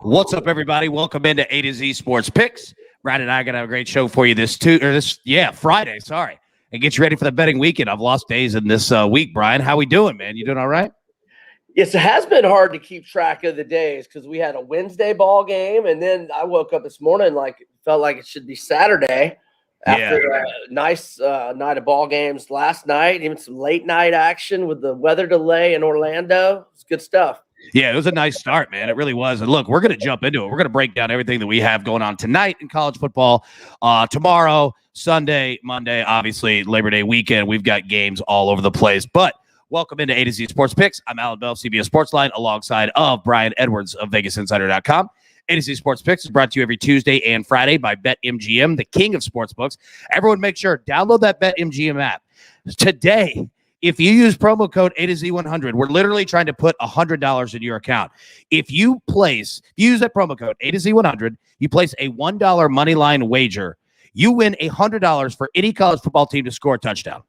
What's up, everybody? Welcome into A to Z Sports Picks. Brian and I got to have a great show for you Friday. Sorry, and get you ready for the betting weekend. I've lost days in this week, Brian. How we doing, man? You doing all right? Yes, it has been hard to keep track of the days because we had a Wednesday ball game, and then I woke up this morning felt like it should be Saturday after a nice night of ball games last night, even some late night action with the weather delay in Orlando. It's good stuff. Yeah, it was a nice start, man. It really was. And look, we're going to jump into it. We're going to break down everything that we have going on tonight in college football, tomorrow, Sunday, Monday, obviously Labor Day weekend. We've got games all over the place. But welcome into A to Z Sports Picks. I'm Alan Bell, CBS Sportsline, alongside of Brian Edwards of VegasInsider.com. A to Z Sports Picks is brought to you every Tuesday and Friday by BetMGM, the king of sportsbooks. Everyone make sure, download that BetMGM app. Today, if you use promo code A to Z100, we're literally trying to put $100 in your account. If you use that promo code A to Z100, you place a $1 money line wager, you win $100 for any college football team to score a touchdown.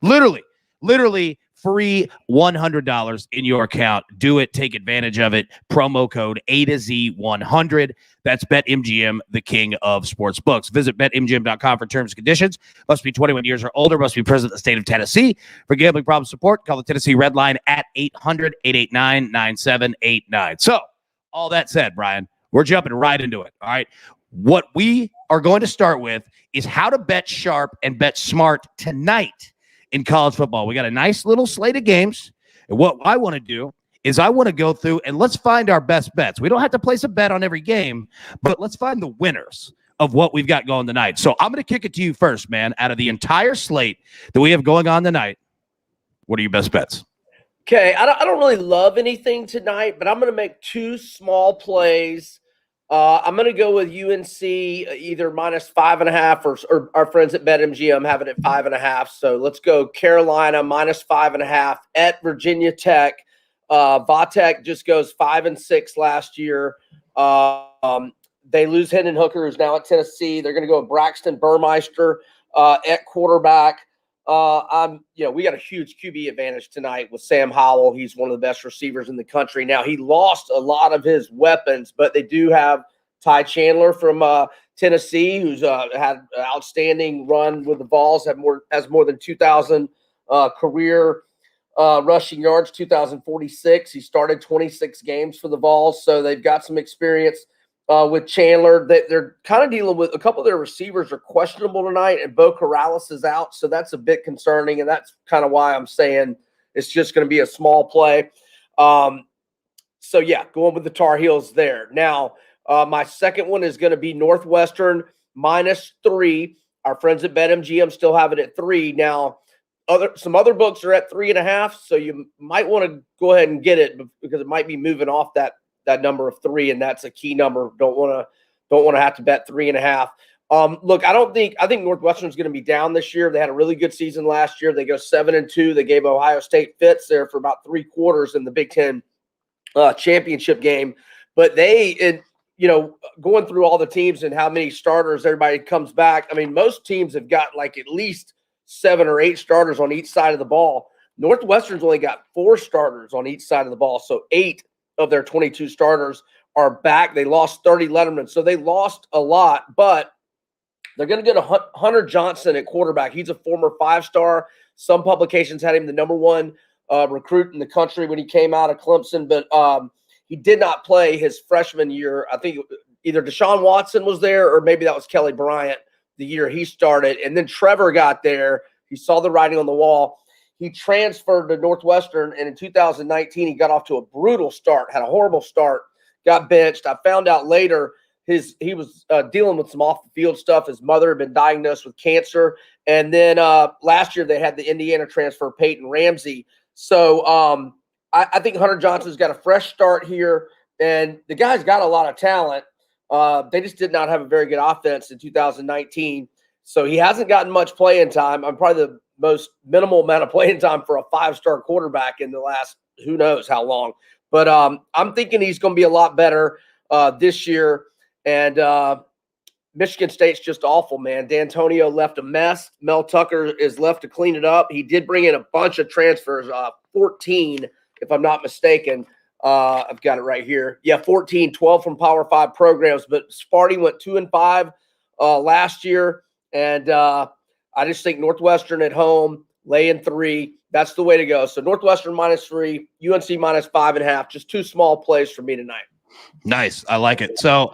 Literally free $100 in your account. Do it. Take advantage of it. Promo code A to Z100. That's BetMGM, the king of sports books. Visit BetMGM.com for terms and conditions. Must be 21 years or older. Must be present in the state of Tennessee. For gambling problem support, call the Tennessee Red Line at 800-889-9789. So, all that said, Brian, we're jumping right into it. All right. What we are going to start with is how to bet sharp and bet smart tonight in college football. We got a nice little slate of games. And what I want to do is I want to go through and let's find our best bets. We don't have to place a bet on every game, but let's find the winners of what we've got going tonight. So I'm going to kick it to you first, man. Out of the entire slate that we have going on tonight, what are your best bets? Okay, I don't really love anything tonight, but I'm going to make two small plays. I'm going to go with UNC either minus 5.5 or our friends at BetMGM have it at 5.5. So let's go Carolina minus 5.5 at Virginia Tech. Vatek just goes 5-6 last year. They lose Hendon Hooker, who's now at Tennessee. They're going to go with Braxton Burmeister at quarterback. We got a huge QB advantage tonight with Sam Howell. He's one of the best receivers in the country. Now, he lost a lot of his weapons, but they do have Ty Chandler from Tennessee, who's had an outstanding run with the Vols, has more than 2,000 career rushing yards, 2,046. He started 26 games for the Vols, so they've got some experience. With Chandler, they're kind of dealing with a couple of their receivers are questionable tonight, and Bo Corrales is out, so that's a bit concerning, and that's kind of why I'm saying it's just going to be a small play. Going with the Tar Heels there. Now, my second one is going to be Northwestern minus 3. Our friends at BetMGM still have it at 3. Now, some other books are at 3.5, so you might want to go ahead and get it because it might be moving off that number of 3, and that's a key number. Don't want to have to bet 3.5. Look, I think Northwestern's going to be down this year. They had a really good season last year. They go 7-2. They gave Ohio State fits there for about 3 quarters in the Big Ten championship game. But going through all the teams and how many starters everybody comes back. I mean, most teams have got like at least 7 or 8 starters on each side of the ball. Northwestern's only got 4 starters on each side of the ball, so 8 of their 22 starters are back. They lost 30 lettermen, so they lost a lot, but they're going to get Hunter Johnson at quarterback. He's a former 5-star. Some publications had him the number 1 recruit in the country when he came out of Clemson, but he did not play his freshman year. I think either Deshaun Watson was there or maybe that was Kelly Bryant the year he started, and then Trevor got there. He saw the writing on the wall. He transferred to Northwestern, and in 2019, he got off to a brutal start, had a horrible start, got benched. I found out later he was dealing with some off-the-field stuff. His mother had been diagnosed with cancer. And then last year they had the Indiana transfer, Peyton Ramsey. So I think Hunter Johnson's got a fresh start here, and the guy's got a lot of talent. They just did not have a very good offense in 2019. So he hasn't gotten much playing time. I'm probably the most minimal amount of playing time for a 5-star quarterback in the last who knows how long. But I'm thinking he's going to be a lot better this year. And Michigan State's just awful, man. D'Antonio left a mess. Mel Tucker is left to clean it up. He did bring in a bunch of transfers, 14, if I'm not mistaken. I've got it right here. Yeah, 14, 12 from Power 5 programs, but Sparty went 2-5 last year. And I just think Northwestern at home, laying 3. That's the way to go. So Northwestern -3, UNC -5.5. Just 2 small plays for me tonight. Nice. I like it. So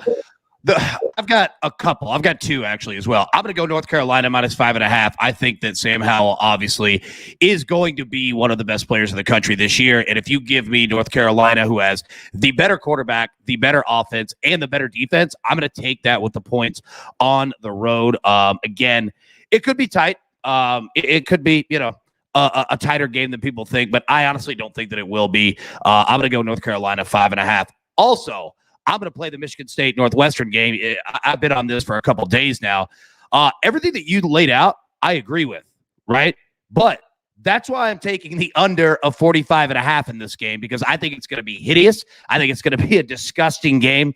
I've got a couple. I've got 2 actually as well. I'm going to go North Carolina -5.5. I think that Sam Howell obviously is going to be one of the best players in the country this year. And if you give me North Carolina, who has the better quarterback, the better offense, and the better defense, I'm going to take that with the points on the road. Again, it could be tight. It could be, a tighter game than people think, but I honestly don't think that it will be. I'm going to go North Carolina 5.5. Also, I'm going to play the Michigan State Northwestern game. I've been on this for a couple days now. Everything that you laid out, I agree with, right? But that's why I'm taking the under of 45.5 in this game, because I think it's going to be hideous. I think it's going to be a disgusting game.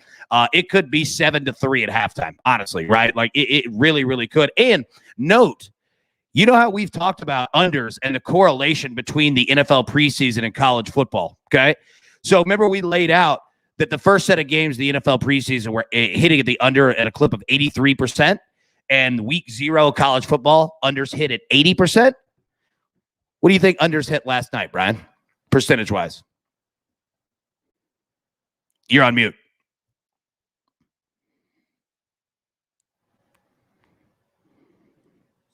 It could be 7-3 at halftime, honestly, right? Like it really, really could. And note, you know how we've talked about unders and the correlation between the NFL preseason and college football, okay? So remember we laid out that the first set of games, the NFL preseason, were hitting at the under at a clip of 83%, and week 0 college football, unders hit at 80%. What do you think unders hit last night, Brian, percentage-wise? You're on mute.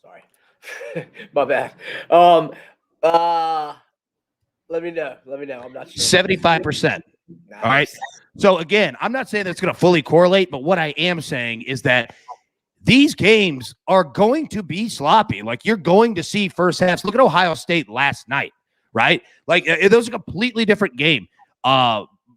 Sorry. My bad. Let me know. I'm not sure. 75%. Nice. All right. So again, I'm not saying that's going to fully correlate, but what I am saying is that these games are going to be sloppy. Like you're going to see first halves. Look at Ohio State last night, right? Like it was a completely different game,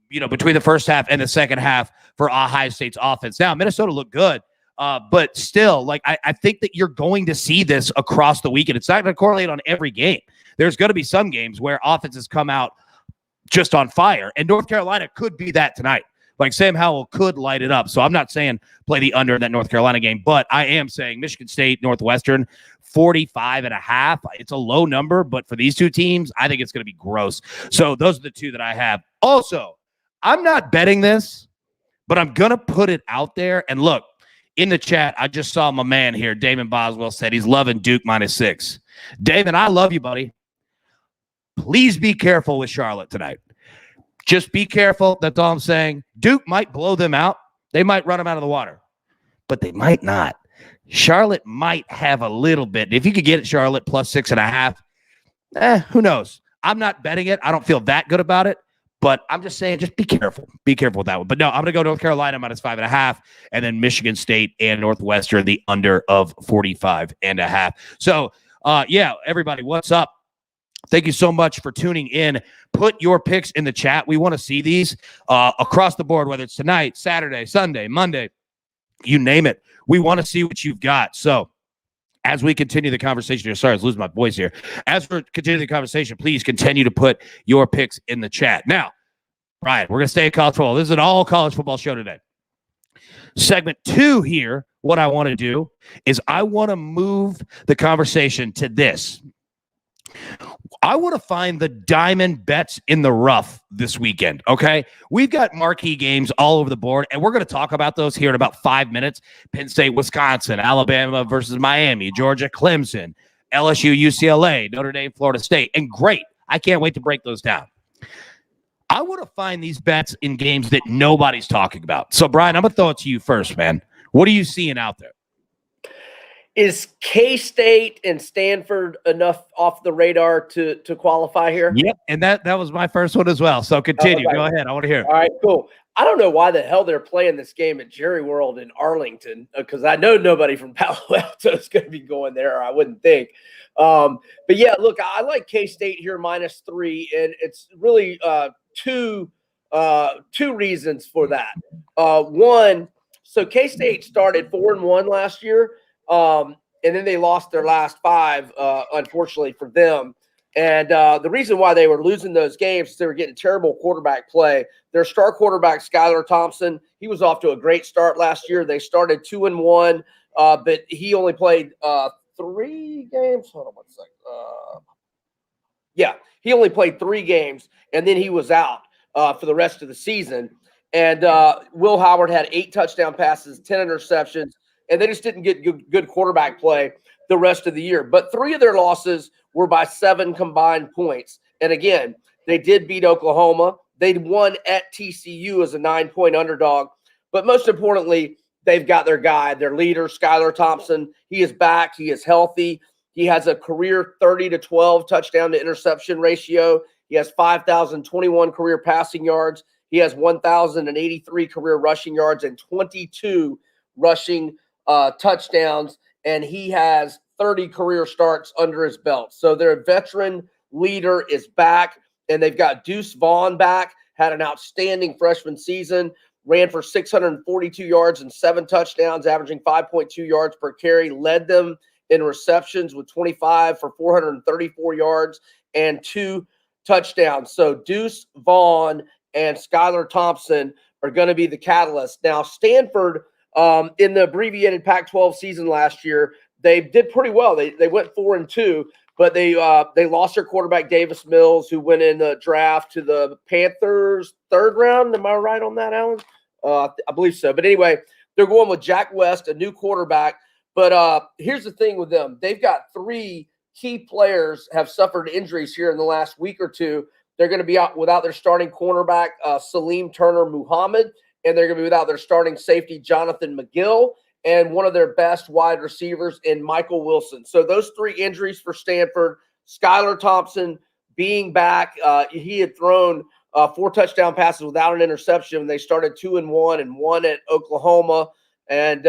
between the first half and the second half for Ohio State's offense. Now, Minnesota looked good, but still, like I think that you're going to see this across the weekend. It's not going to correlate on every game. There's going to be some games where offenses come out just on fire, and North Carolina could be that tonight. Like Sam Howell could light it up. So I'm not saying play the under in that North Carolina game, but I am saying Michigan State, Northwestern, 45.5. It's a low number, but for these 2 teams, I think it's going to be gross. So those are the 2 that I have. Also, I'm not betting this, but I'm going to put it out there. And look, in the chat, I just saw my man here, Damon Boswell, said he's loving Duke -6. Damon, I love you, buddy. Please be careful with Charlotte tonight. Just be careful. That's all I'm saying. Duke might blow them out. They might run them out of the water, but they might not. Charlotte might have a little bit. If you could get it, Charlotte +6.5, who knows? I'm not betting it. I don't feel that good about it, but I'm just saying, just be careful. Be careful with that one. But no, I'm going to go North Carolina -5.5, and then Michigan State and Northwestern, the under of 45.5. So, everybody, what's up? Thank you so much for tuning in. Put your picks in the chat. We want to see these across the board, whether it's tonight, Saturday, Sunday, Monday, you name it. We want to see what you've got. So as we continue the conversation here, sorry, I was losing my voice here. As we continue the conversation, please continue to put your picks in the chat. Now, Brian, we're going to stay at college football. This is an all college football show today. Segment 2 here, what I want to do is I want to move the conversation to this. I want to find the diamond bets in the rough this weekend, okay? We've got marquee games all over the board, and we're going to talk about those here in about 5 minutes. Penn State, Wisconsin, Alabama versus Miami, Georgia, Clemson, LSU, UCLA, Notre Dame, Florida State. And great, I can't wait to break those down. I want to find these bets in games that nobody's talking about. So, Brian, I'm going to throw it to you first, man. What are you seeing out there? Is K-State and Stanford enough off the radar to qualify here? Yep, and that was my first one as well. So continue. Go ahead. I want to hear it. All right, cool. I don't know why the hell they're playing this game at Jerry World in Arlington, because I know nobody from Palo Alto is going to be going there, I wouldn't think. But, yeah, look, I like K-State here -3, and it's really two reasons for that. One, so K-State started 4-1 last year. And then they lost their last 5, unfortunately for them. And the reason why they were losing those games is they were getting terrible quarterback play. Their star quarterback, Skylar Thompson, he was off to a great start last year. They started 2-1, but he only played 3 games. Hold on one second. He only played 3 games, and then he was out. for the rest of the season. And Will Howard had 8 touchdown passes, 10 interceptions, and they just didn't get good quarterback play the rest of the year. But 3 of their losses were by 7 combined points. And again, they did beat Oklahoma. They won at TCU as a 9-point underdog. But most importantly, they've got their guy, their leader, Skylar Thompson. He is back. He is healthy. He has a career 30-12 touchdown to interception ratio. He has 5,021 career passing yards. He has 1,083 career rushing yards and 22 rushing touchdowns. And he has 30 career starts under his belt. So their veteran leader is back. And they've got Deuce Vaughn back, had an outstanding freshman season, ran for 642 yards and 7 touchdowns, averaging 5.2 yards per carry, led them in receptions with 25 for 434 yards and 2 touchdowns. So Deuce Vaughn and Skylar Thompson are going to be the catalyst. Now, Stanford, in the abbreviated Pac-12 season last year, they did pretty well. They went 4-2, but they lost their quarterback, Davis Mills, who went in the draft to the Panthers 3rd round. Am I right on that, Alan? I believe so. But anyway, they're going with Jack West, a new quarterback. But here's the thing with them. They've got 3 key players have suffered injuries here in the last week or two. They're going to be out without their starting cornerback, Salim Turner Muhammad, and they're going to be without their starting safety, Jonathan McGill, and one of their best wide receivers in Michael Wilson. So those 3 injuries for Stanford. Skylar Thompson being back. He had thrown 4 touchdown passes without an interception. They started 2-1 and 1 at Oklahoma, and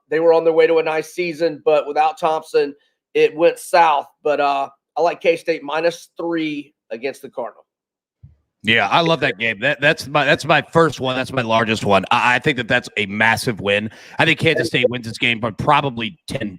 they were on their way to a nice season. But without Thompson, it went south. But I like K-State -3 against the Cardinals. Yeah, I love that game. That's my first one. That's my largest one. I think that's a massive win. I think Kansas State wins this game by probably 10,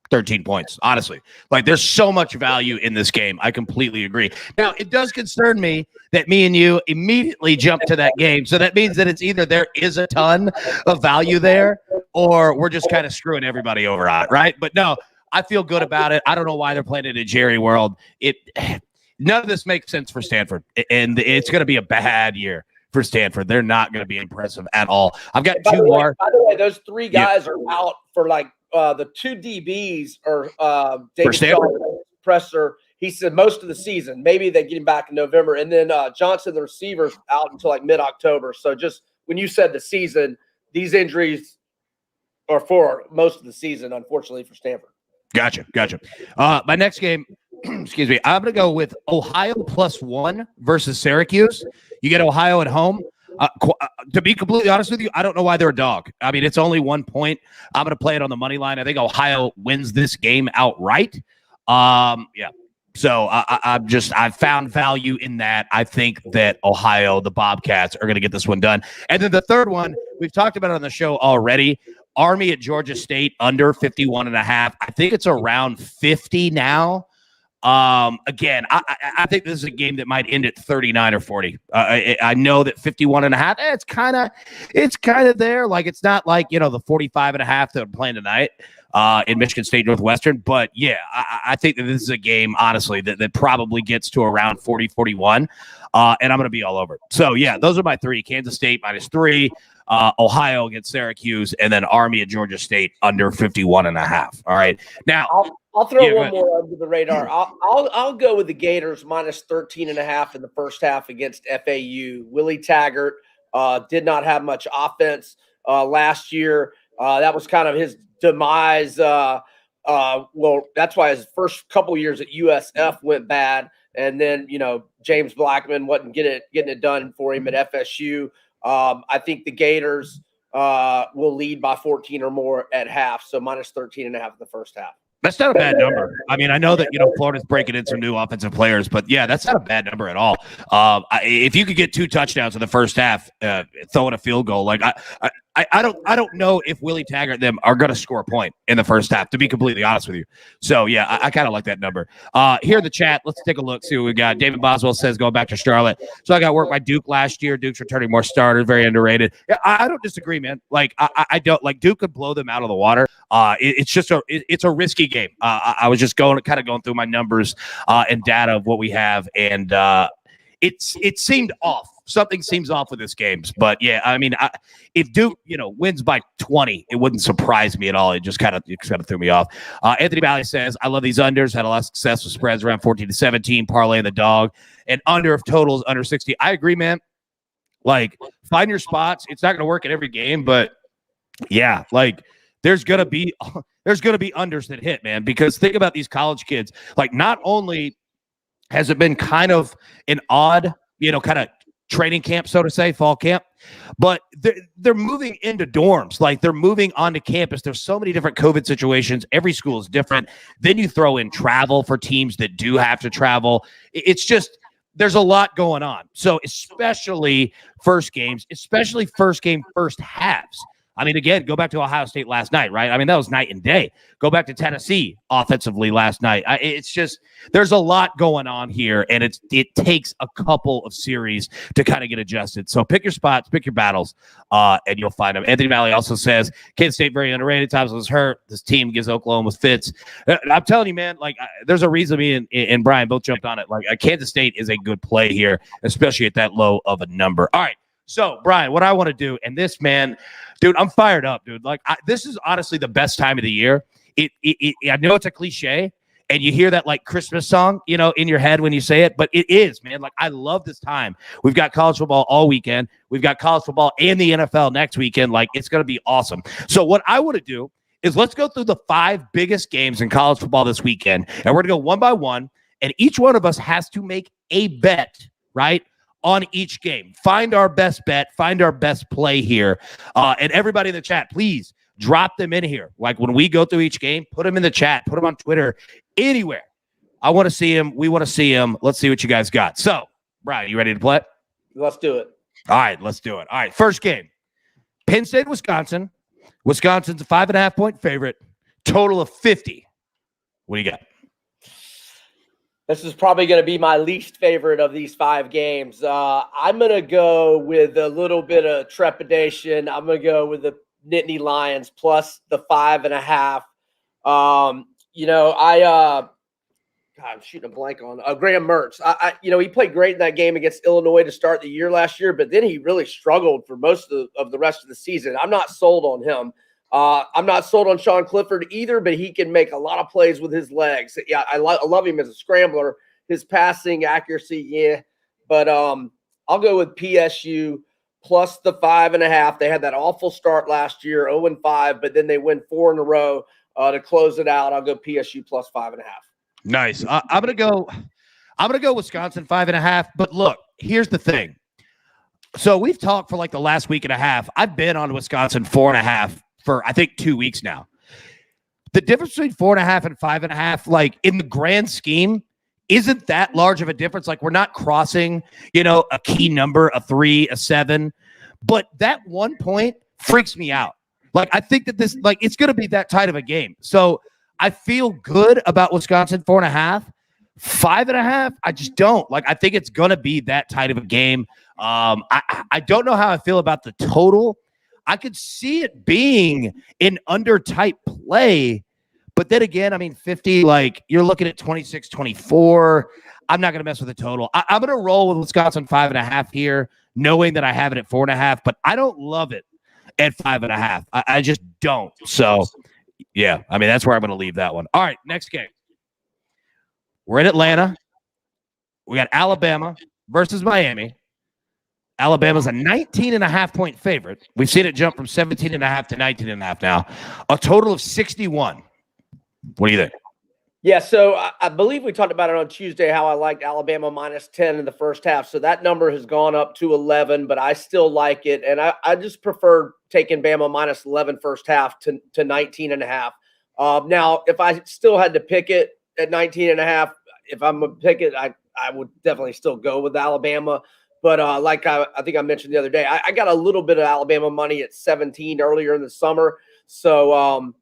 13 points, honestly. Like, there's so much value in this game. I completely agree. Now, it does concern me that me and you immediately jump to that game. So that means that it's either there is a ton of value there or we're just kind of screwing everybody over on it, right? But no, I feel good about it. I don't know why they're playing it in Jerry World. None of this makes sense for Stanford, and it's going to be a bad year for Stanford. They're not going to be impressive at all. I've got 2 more. By the way, those 3 guys are out for like the 2 DBs are David Presser. He said most of the season. Maybe they get him back in November, and then Johnson, the receiver's out until like mid-October. So just when you said the season, these injuries are for most of the season, unfortunately, for Stanford. Gotcha. My next game. Excuse me. I'm going to go with Ohio +1 versus Syracuse. You get Ohio at home. To be completely honest with you, I don't know why they're a dog. I mean, it's only 1 point. I'm going to play it on the money line. I think Ohio wins this game outright. Yeah. So I've found value in that. I think that Ohio, the Bobcats, are going to get this one done. And then the third one, we've talked about it on the show already. Army at Georgia State under 51.5. I think it's around 50 now. Again, I think this is a game that might end at 39 or 40. I know that 51.5, it's kind of there. Like, it's not like, the 45.5 that I'm playing tonight in Michigan State Northwestern. But yeah, I think that this is a game, honestly, that probably gets to around 40, 41. And I'm going to be all over it. So yeah, those are my 3. Kansas State -3, Ohio against Syracuse, and then Army at Georgia State under 51.5. All right. Now, I'll throw one more under the radar. I'll go with the Gators -13.5 in the first half against FAU. Willie Taggart did not have much offense last year. That was kind of his demise. Well, that's why his first couple years at USF went bad, and then James Blackman wasn't getting it done for him at FSU. I think the Gators will lead by 14 or more at half, so -13.5 in the first half. That's not a bad number. I mean, I know that, Florida's breaking in some new offensive players, but yeah, that's not a bad number at all. If you could get 2 touchdowns in the first half, throwing a field goal, like I don't know if Willie Taggart and them are going to score a point in the first half, to be completely honest with you. So yeah, I kind of like that number. Here in the chat, let's take a look, see what we got. David Boswell says going back to Charlotte. So I got work by Duke last year. Duke's returning more starters, very underrated. Yeah, I don't disagree, man. Like I don't like Duke could blow them out of the water. It's just it's a risky game. I was just going through my numbers and data of what we have, and it seemed off. Something seems off with this games. But yeah, I mean, if Duke, wins by 20, it wouldn't surprise me at all. It just kind of threw me off. Anthony Valley says, I love these unders. Had a lot of success with spreads around 14-17, parlay the dog, and under of totals under 60. I agree, man. Like, find your spots. It's not going to work in every game, but yeah, like there's gonna be unders that hit, man. Because think about these college kids. Like, not only has it been kind of an odd, kind of training camp, so to say, fall camp, but they're moving into dorms. Like, they're moving onto campus. There's so many different COVID situations. Every school is different. Then you throw in travel for teams that do have to travel. It's just, there's a lot going on. So especially first games, especially first halves. I mean, again, go back to Ohio State last night, right? I mean, that was night and day. Go back to Tennessee offensively last night. It's just, there's a lot going on here, and it takes a couple of series to kind of get adjusted. So pick your spots, pick your battles, and you'll find them. Anthony Valley also says, Kansas State very underrated. Times was hurt. This team gives Oklahoma fits. I'm telling you, man, like, there's a reason me and Brian both jumped on it. Like, Kansas State is a good play here, especially at that low of a number. All right. So, Brian, what I want to do, and this, man, dude, I'm fired up, dude. Like, this is honestly the best time of the year. I know it's a cliche, and you hear that, like, Christmas song, in your head when you say it, but it is, man. Like, I love this time. We've got college football all weekend. We've got college football and the NFL next weekend. Like, it's going to be awesome. So what I want to do is let's go through the 5 biggest games in college football this weekend, and we're going to go one by one, and each one of us has to make a bet, right, on each game. Find our best bet, find our best play here. And everybody in the chat, please drop them in here. Like, when we go through each game, put them in the chat, put them on Twitter, anywhere. I want to see them. We want to see them. Let's see what you guys got. So, Brian, you ready to play? Let's do it. All right, let's do it. All right, first game. Penn State, Wisconsin. Wisconsin's a 5.5-point favorite. Total of 50. What do you got? This is probably going to be my least favorite of these 5 games. I'm going to go with a little bit of trepidation. I'm going to go with the Nittany Lions plus the 5.5. I'm shooting a blank on Graham Mertz. He played great in that game against Illinois to start the year last year, but then he really struggled for most of the rest of the season. I'm not sold on him. I'm not sold on Sean Clifford either, but he can make a lot of plays with his legs. Yeah, I love him as a scrambler. His passing accuracy, yeah. But I'll go with PSU plus the 5.5. They had that awful start last year, 0-5, but then they win 4 in a row to close it out. I'll go PSU plus 5.5. Nice. I'm gonna go Wisconsin 5.5. But look, here's the thing. So we've talked for like the last week and a half. I've been on Wisconsin 4.5 for I think 2 weeks now. The difference between 4.5 and 5.5, like, in the grand scheme, isn't that large of a difference. Like, we're not crossing, a key number, a 3, a 7. But that 1 point freaks me out. Like, I think that this, like, it's going to be that tight of a game. So I feel good about Wisconsin 4.5. 5.5, I just don't. Like, I think it's going to be that tight of a game. I don't know how I feel about the total. I could see it being an under-type play, but then again, I mean, 50, like, you're looking at 26-24. I'm not going to mess with the total. I'm going to roll with Wisconsin 5.5 here, knowing that I have it at 4.5, but I don't love it at 5.5. I just don't. So, yeah, I mean, that's where I'm going to leave that one. All right, next game. We're in Atlanta. We got Alabama versus Miami. Alabama's a 19.5-point favorite. We've seen it jump from 17.5 to 19.5 now. A total of 61. What do you think? Yeah, so I believe we talked about it on Tuesday, how I liked Alabama minus 10 in the first half. So that number has gone up to 11, but I still like it. And I just prefer taking Bama minus 11 first half to 19.5. Now, if I still had to pick it at 19.5, if I'm going to pick it, I would definitely still go with Alabama. But like I think I mentioned the other day, I got a little bit of Alabama money at 17 earlier in the summer. So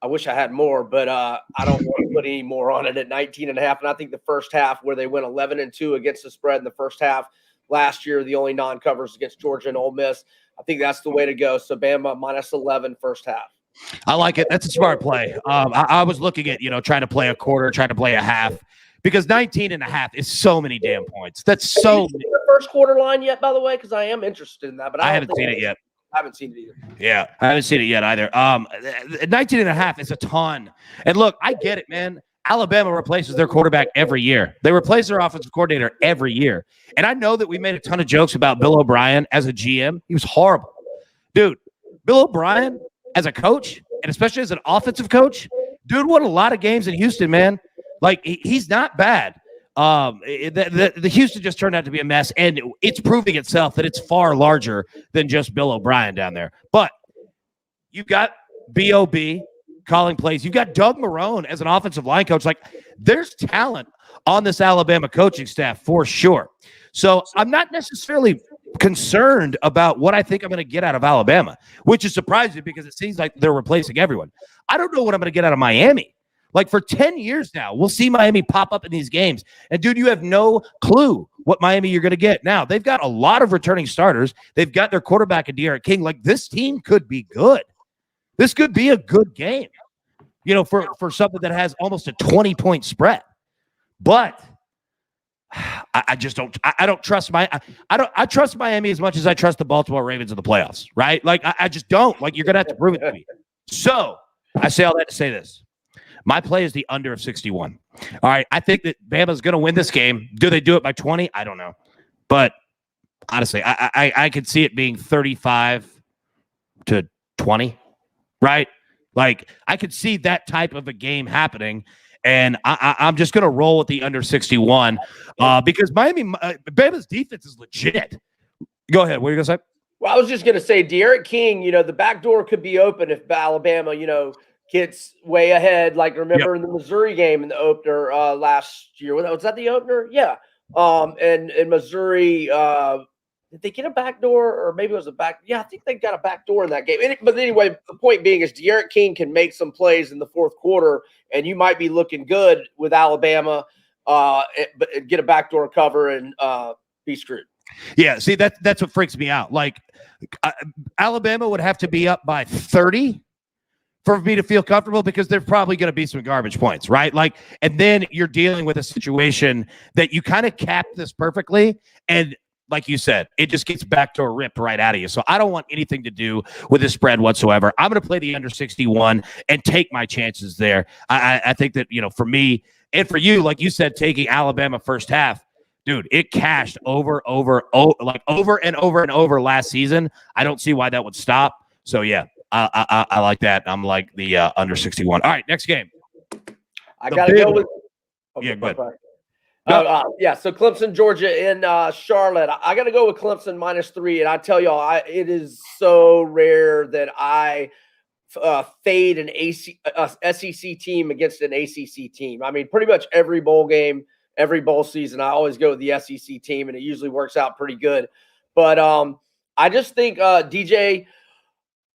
I wish I had more, but I don't want to put any more on it at 19.5. And I think the first half, where they went 11-2 against the spread in the first half last year, the only non-covers against Georgia and Ole Miss, I think that's the way to go. So Bama minus 11 first half. I like it. That's a smart play. I was looking at, trying to play a quarter, trying to play a half. because 19.5 is so many damn points. That's so. Have you seen the first quarter line yet, by the way? Because I am interested in that, but I haven't seen it yet. I haven't seen it either. Yeah, I haven't seen it yet either. 19.5 is a ton. And look, I get it, man. Alabama replaces their quarterback every year. They replace their offensive coordinator every year. And I know that we made a ton of jokes about Bill O'Brien as a GM. He was horrible. Dude, Bill O'Brien as a coach, and especially as an offensive coach, dude won a lot of games in Houston, man. Like, he's not bad. The Houston just turned out to be a mess, and it's proving itself that it's far larger than just Bill O'Brien down there. But you've got B.O.B. calling plays. You've got Doug Marrone as an offensive line coach. Like, there's talent on this Alabama coaching staff for sure. So I'm not necessarily concerned about what I think I'm going to get out of Alabama, which is surprising because it seems like they're replacing everyone. I don't know what I'm going to get out of Miami. Like, for 10 years now, we'll see Miami pop up in these games. And, dude, you have no clue what Miami you're going to get. Now, they've got a lot of returning starters. They've got their quarterback in De'Aaron King. Like, this team could be good. This could be a good game, you know, for something that has almost a 20-point spread. But I just don't – I don't trust I trust Miami as much as I trust the Baltimore Ravens in the playoffs, right? Like, I just don't. Like, you're going to have to prove it to me. So I say all that to say this. My play is the under of 61. All right, I think that Bama's going to win this game. Do they do it by 20? I don't know. But honestly, I could see it being 35-20, right? Like, I could see that type of a game happening, and I'm just going to roll with the under 61 because Bama's defense is legit. Go ahead. What are you going to say? Well, I was just going to say, De'Aaron King, you know, the back door could be open if Alabama, you know, gets way ahead. Like, remember in the Missouri game in the opener last year? Was that the opener? Yeah. And in Missouri, did they get a back door, or maybe it was a back? Yeah, I think they got a back door in that game. But anyway, the point being is De'Aaron King can make some plays in the fourth quarter, and you might be looking good with Alabama, but get a backdoor cover and be screwed. Yeah, see, that's what freaks me out. Like, Alabama would have to be up by 30 for me to feel comfortable because there's probably going to be some garbage points, right? Like, and then you're dealing with a situation that you kind of cap this perfectly, and like you said, it just gets backdoor ripped right out of you. So I don't want anything to do with the spread whatsoever. I'm going to play the under 61 and take my chances there. I think that, you know, for me and for you, like you said, taking Alabama first half, dude, it cashed over and over last season. I don't see why that would stop. So yeah, I like that. I'm like the under 61. All right, next game. I got to go with. Okay, yeah, good. Yeah, so Clemson, Georgia, in Charlotte. I got to go with Clemson -3, and I tell y'all, it is so rare that I fade an SEC team against an ACC team. I mean, pretty much every bowl game, every bowl season, I always go with the SEC team, and it usually works out pretty good. But I just think DJ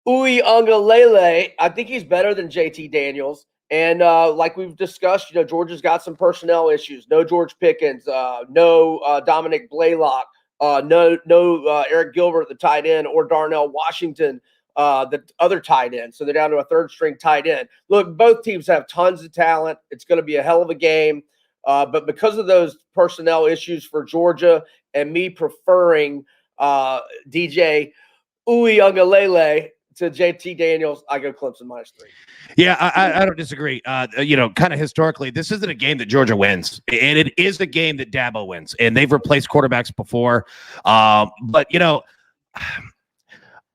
Uiagalelei, I think he's better than JT Daniels. And like we've discussed, you know, Georgia's got some personnel issues. No George Pickens, no Dominic Blaylock, no Eric Gilbert, the tight end, or Darnell Washington, the other tight end. So they're down to a third-string tight end. Look, both teams have tons of talent. It's going to be a hell of a game. But because of those personnel issues for Georgia and me preferring DJ Uiagalelei to JT Daniels, I go Clemson -3. Yeah, I don't disagree. You know, kind of historically, this isn't a game that Georgia wins, and it is a game that Dabo wins, and they've replaced quarterbacks before. But you know,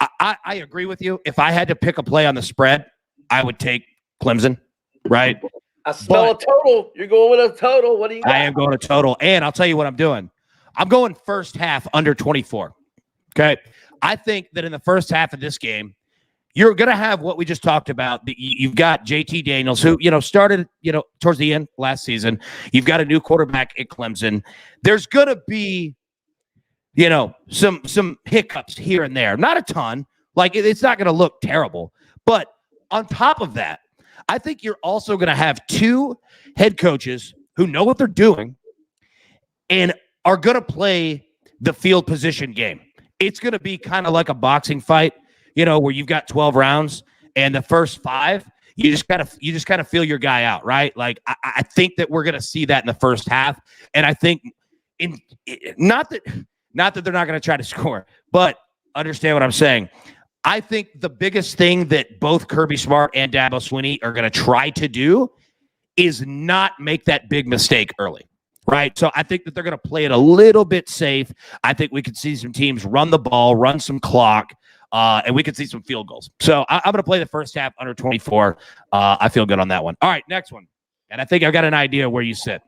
I agree with you. If I had to pick a play on the spread, I would take Clemson. Right? I smell a total. You're going with a total. What do you got? I am going to total, and I'll tell you what I'm doing. I'm going first half under 24. Okay, I think that in the first half of this game, you're going to have what we just talked about. You've got JT Daniels, who, you know, started, you know, towards the end last season. You've got a new quarterback at Clemson. There's going to be, you know, some hiccups here and there. Not a ton. Like, it's not going to look terrible. But on top of that, I think you're also going to have two head coaches who know what they're doing and are going to play the field position game. It's going to be kind of like a boxing fight, you know, where you've got 12 rounds and the first 5, you just gotta feel your guy out, right? Like I think that we're gonna see that in the first half, and I think not that they're not gonna try to score, but understand what I'm saying. I think the biggest thing that both Kirby Smart and Dabo Swinney are gonna try to do is not make that big mistake early. Right. So I think that they're going to play it a little bit safe. I think we could see some teams run the ball, run some clock, and we could see some field goals. So I'm going to play the first half under 24. I feel good on that one. All right, next one. And I think I've got an idea where you sit.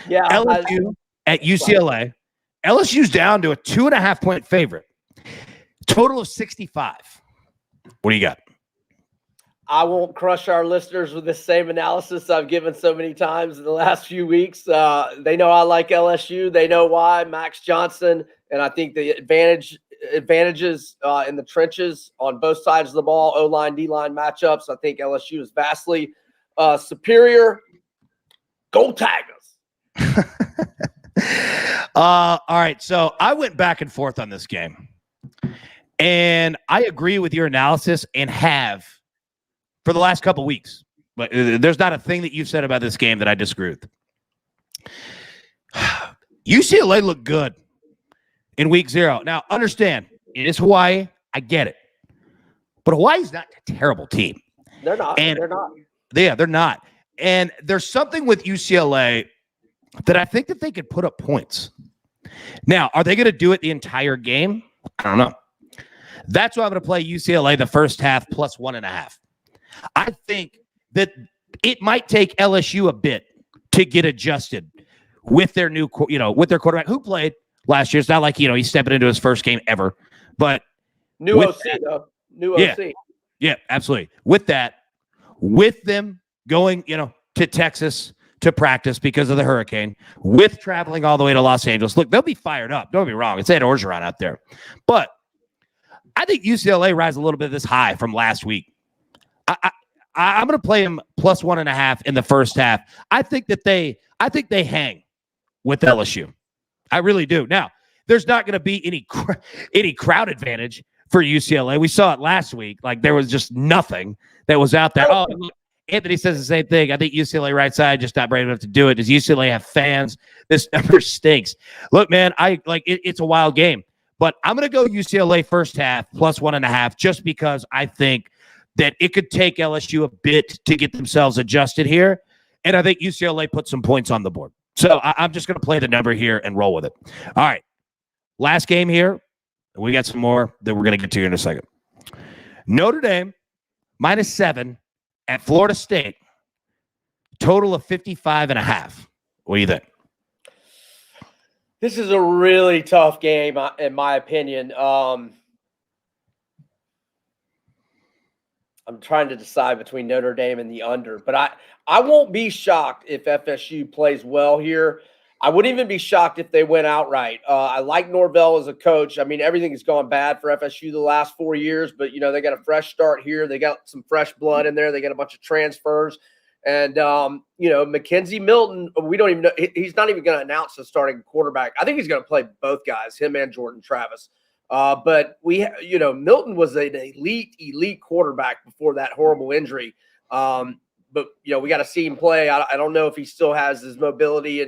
Yeah. LSU at UCLA. LSU's down to a 2.5-point favorite. Total of 65. What do you got? I won't crush our listeners with the same analysis I've given so many times in the last few weeks. They know I like LSU. They know why. Max Johnson, and I think the advantages in the trenches on both sides of the ball, O-line, D-line matchups. I think LSU is vastly superior. Go Tigers! All right, so I went back and forth on this game, and I agree with your analysis and have for the last couple weeks. But there's not a thing that you've said about this game that I disagree with. UCLA looked good in week 0. Now, understand, it is Hawaii. I get it. But Hawaii's not a terrible team. They're not. They're not. Yeah, they're not. And there's something with UCLA that I think that they could put up points. Now, are they going to do it the entire game? I don't know. That's why I'm going to play UCLA the first half plus 1.5. I think that it might take LSU a bit to get adjusted with their new, with their quarterback who played last year. It's not like, he's stepping into his first game ever, but new OC, though. New yeah, OC. Yeah, absolutely. With them going, to Texas to practice because of the hurricane, with traveling all the way to Los Angeles. Look, they'll be fired up. Don't get me wrong. It's Ed Orgeron out there. But I think UCLA rides a little bit of this high from last week. I'm going to play them plus 1.5 in the first half. I think they hang with LSU. I really do. Now, there's not going to be any crowd advantage for UCLA. We saw it last week. Like there was just nothing that was out there. Oh, look, Anthony says the same thing. I think UCLA right side just not brave enough to do it. Does UCLA have fans? This number stinks. Look, man, it's a wild game, but I'm going to go UCLA first half plus 1.5 just because I think that it could take LSU a bit to get themselves adjusted here. And I think UCLA put some points on the board. So I'm just going to play the number here and roll with it. All right. Last game here. We got some more that we're going to get to here in a second. Notre Dame, -7 at Florida State. Total of 55.5. What do you think? This is a really tough game, in my opinion. I'm trying to decide between Notre Dame and the under, but I won't be shocked if FSU plays well here. I wouldn't even be shocked if they went outright. I like Norvell as a coach. I mean, everything has gone bad for FSU the last 4 years, but, they got a fresh start here. They got some fresh blood in there. They got a bunch of transfers. And, Mackenzie Milton, we don't even know. He's not even going to announce the starting quarterback. I think he's going to play both guys, him and Jordan Travis. But Milton was an elite quarterback before that horrible injury. But we got to see him play. I don't know if he still has his mobility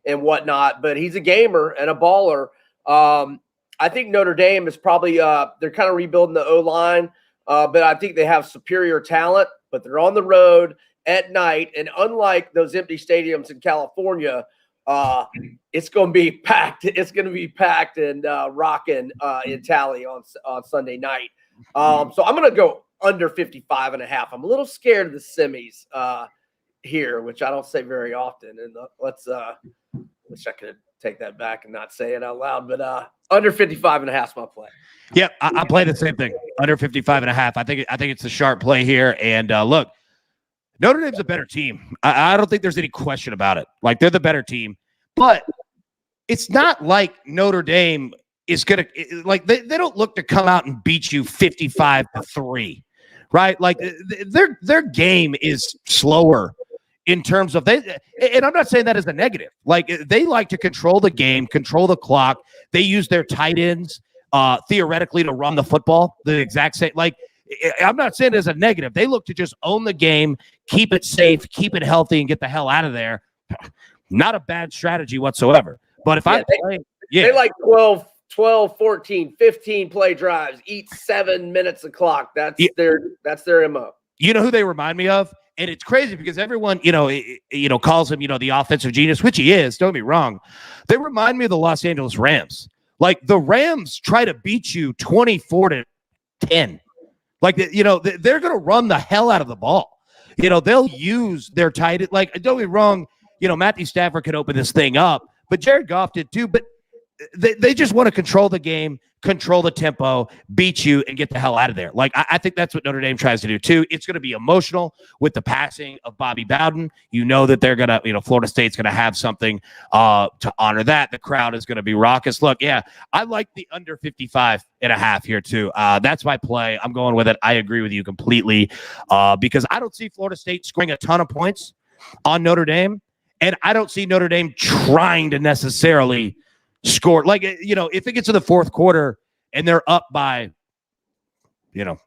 and whatnot, but he's a gamer and a baller. I think Notre Dame is probably they're kind of rebuilding the O-line, but I think they have superior talent, but they're on the road at night. And unlike those empty stadiums in California, it's going to be packed. It's going to be packed and rocking in Tally on Sunday night. So I'm going to go under 55.5. I'm a little scared of the semis here, which I don't say very often. And let's wish I could take that back and not say it out loud, but under 55.5 is my play. Yep, I play the same thing. Under 55.5. I think it's a sharp play here. And look, Notre Dame's a better team. I don't think there's any question about it. Like, they're the better team. But it's not like Notre Dame is going to – like, they don't look to come out and beat you 55-3, right? Like, their game is slower in terms of – and I'm not saying that as a negative. Like, they like to control the game, control the clock. They use their tight ends theoretically to run the football the exact same – like, I'm not saying it as a negative. They look to just own the game, keep it safe, keep it healthy, and get the hell out of there. Not a bad strategy whatsoever. But if I'm playing, they like 12, 14, 15 play drives, eat 7 minutes of clock. That's their MO. You know who they remind me of? And it's crazy because everyone, calls him, the offensive genius, which he is. Don't get me wrong. They remind me of the Los Angeles Rams. Like the Rams try to beat you 24-10. Like, they're going to run the hell out of the ball. They'll use their tight end. Like, don't get me wrong, Matthew Stafford could open this thing up, but Jared Goff did too. But they just want to control the game, control the tempo, beat you, and get the hell out of there. Like, I think that's what Notre Dame tries to do too. It's going to be emotional with the passing of Bobby Bowden. That they're going to, Florida State's going to have something to honor that. The crowd is going to be raucous. Look, yeah, I like the under 55.5 here too. That's my play. I'm going with it. I agree with you completely because I don't see Florida State scoring a ton of points on Notre Dame, and I don't see Notre Dame trying to necessarily score. Like, if it gets to the fourth quarter and they're up by,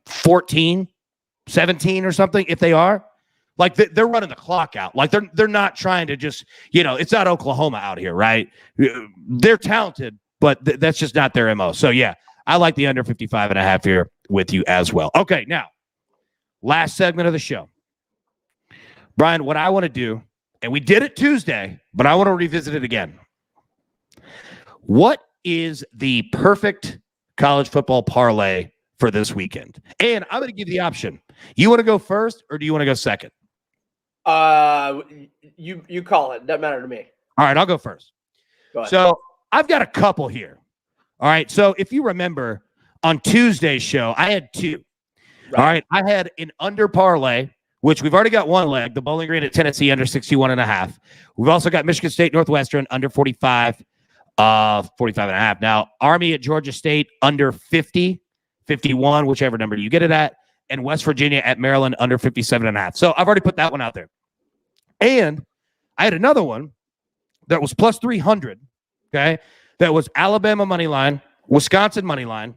14, 17 or something, if they are, like they're running the clock out. Like they're not trying to just, it's not Oklahoma out here, right? They're talented, but that's just not their MO. So yeah, I like the under 55.5 here with you as well. Okay. Now, last segment of the show, Brian, what I want to do, and we did it Tuesday, but I want to revisit it again. What is the perfect college football parlay for this weekend? And I'm going to give you the option. You want to go first or do you want to go second? You call it. Doesn't matter to me. All right, I'll go first. Go ahead. So I've got a couple here. All right. So if you remember on Tuesday's show, I had two. Right. All right. I had an under parlay, which we've already got one leg, the Bowling Green at Tennessee under 61.5. We've also got Michigan State Northwestern under 45. 45.5. Now, Army at Georgia State under 50, 51, whichever number you get it at, and West Virginia at Maryland under 57.5. So I've already put that one out there. And I had another one that was plus 300, okay? That was Alabama money line, Wisconsin money line,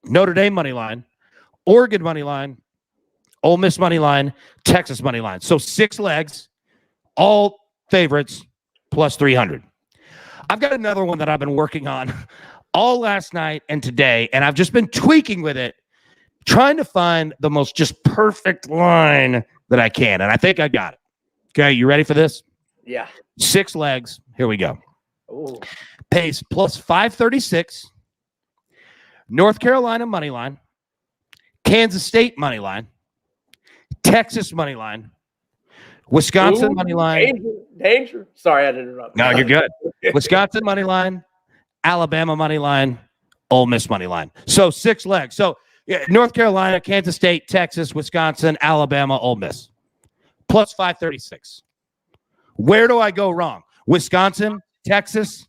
Notre Dame money line, Oregon money line, Ole Miss money line, Texas money line. So 6 legs, all favorites, plus 300. I've got another one that I've been working on all last night and today, and I've just been tweaking with it, trying to find the most just perfect line that I can, and I think I got it. Okay, you ready for this? Yeah. 6 legs. Here we go. Ooh. Pays plus 536. North Carolina money line. Kansas State money line. Texas money line. Wisconsin money line. Danger. Sorry, I didn't interrupt. No, you're good. Wisconsin money line, Alabama money line, Ole Miss money line. So 6 legs. So yeah, North Carolina, Kansas State, Texas, Wisconsin, Alabama, Ole Miss. Plus 536. Where do I go wrong? Wisconsin, Texas?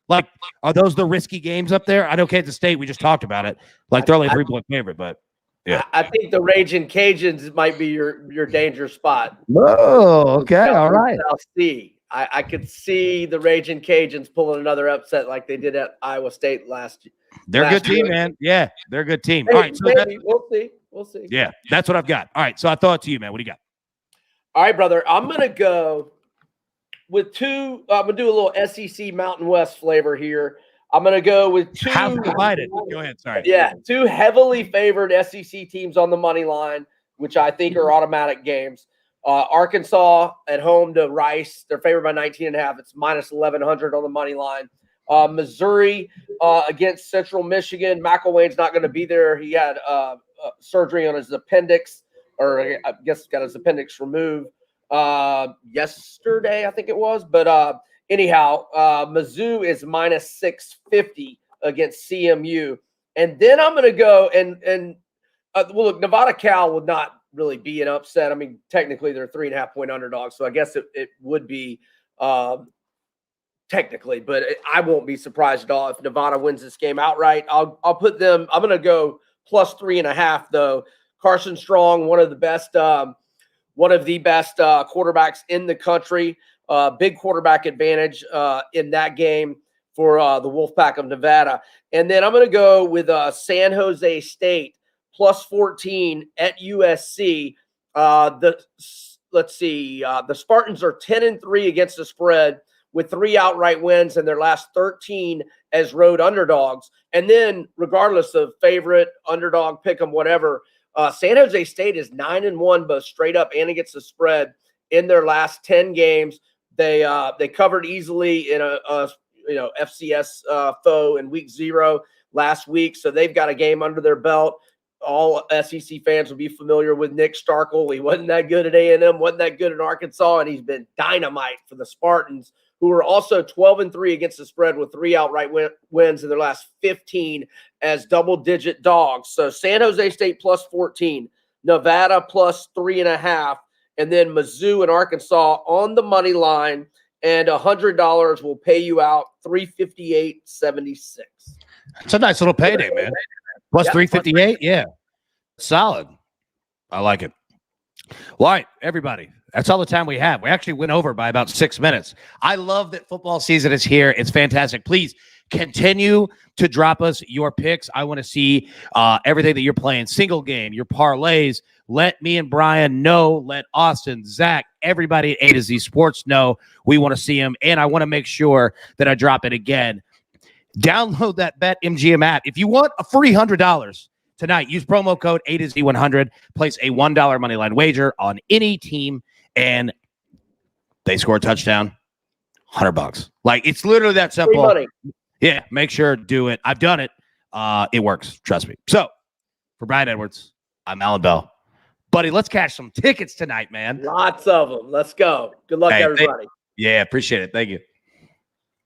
Like, are those the risky games up there? I know Kansas State, we just talked about it. Like, they're only a 3-point favorite, but yeah. I think the Raging Cajuns might be your danger spot. Oh, okay. All right. I'll see. I could see the Raging Cajuns pulling another upset like they did at Iowa State last year. They're a good team, man. Yeah, they're a good team. Maybe, all right. So we'll see. We'll see. Yeah, that's what I've got. All right. So I throw it to you, man. What do you got? All right, brother. I'm going to go with 2. I'm going to do a little SEC Mountain West flavor here. I'm going to go with 2. How divided? Go ahead. Sorry. Yeah, 2 heavily favored SEC teams on the money line, which I think are automatic games. Arkansas at home to Rice. They're favored by 19.5. It's minus 1,100 on the money line. Missouri against Central Michigan. McElwain's not going to be there. He had surgery on his appendix, or I guess got his appendix removed yesterday, I think it was. But anyhow, Mizzou is minus 650 against CMU. And then I'm going to go and well, look, Nevada Cal would not really be an upset. I mean, technically they're 3.5-point underdogs, so I guess it would be technically, but I won't be surprised at all if Nevada wins this game outright. I'll put them. I'm going to go plus 3.5 though. Carson Strong, one of the best quarterbacks in the country. Big quarterback advantage in that game for the Wolfpack of Nevada. And then I'm going to go with San Jose State plus 14 at USC. Let's see. The Spartans are 10-3 against the spread with 3 outright wins in their last 13 as road underdogs. And then, regardless of favorite, underdog, pick 'em, whatever, San Jose State is 9-1 both straight up and against the spread in their last 10 games. They covered easily in a FCS foe in week 0 last week, so they've got a game under their belt. All SEC fans will be familiar with Nick Starkel. He wasn't that good at A&M, wasn't that good at Arkansas, and he's been dynamite for the Spartans, who are also 12-3 against the spread with 3 outright wins in their last 15 as double-digit dogs. So San Jose State plus 14, Nevada plus 3.5, and then Mizzou and Arkansas on the money line, and $100 will pay you out $358.76. It's a nice little payday, man. Plus 358, yeah. Solid. I like it. Well, all right, everybody. That's all the time we have. We actually went over by about 6 minutes. I love that football season is here. It's fantastic. Please continue to drop us your picks. I want to see everything that you're playing. Single game, your parlays. Let me and Brian know. Let Austin, Zach, everybody at A to Z Sports know. We want to see them. And I want to make sure that I drop it again. Download that BetMGM app. If you want a free $100 tonight, use promo code A to Z 100. Place a $1 moneyline wager on any team, and they score a touchdown, $100. Like, it's literally that simple. Free money. Yeah, make sure to do it. I've done it. It works. Trust me. So, for Brian Edwards, I'm Alan Bell. Buddy, let's cash some tickets tonight, man. Lots of them. Let's go. Good luck, everybody. Yeah, appreciate it. Thank you.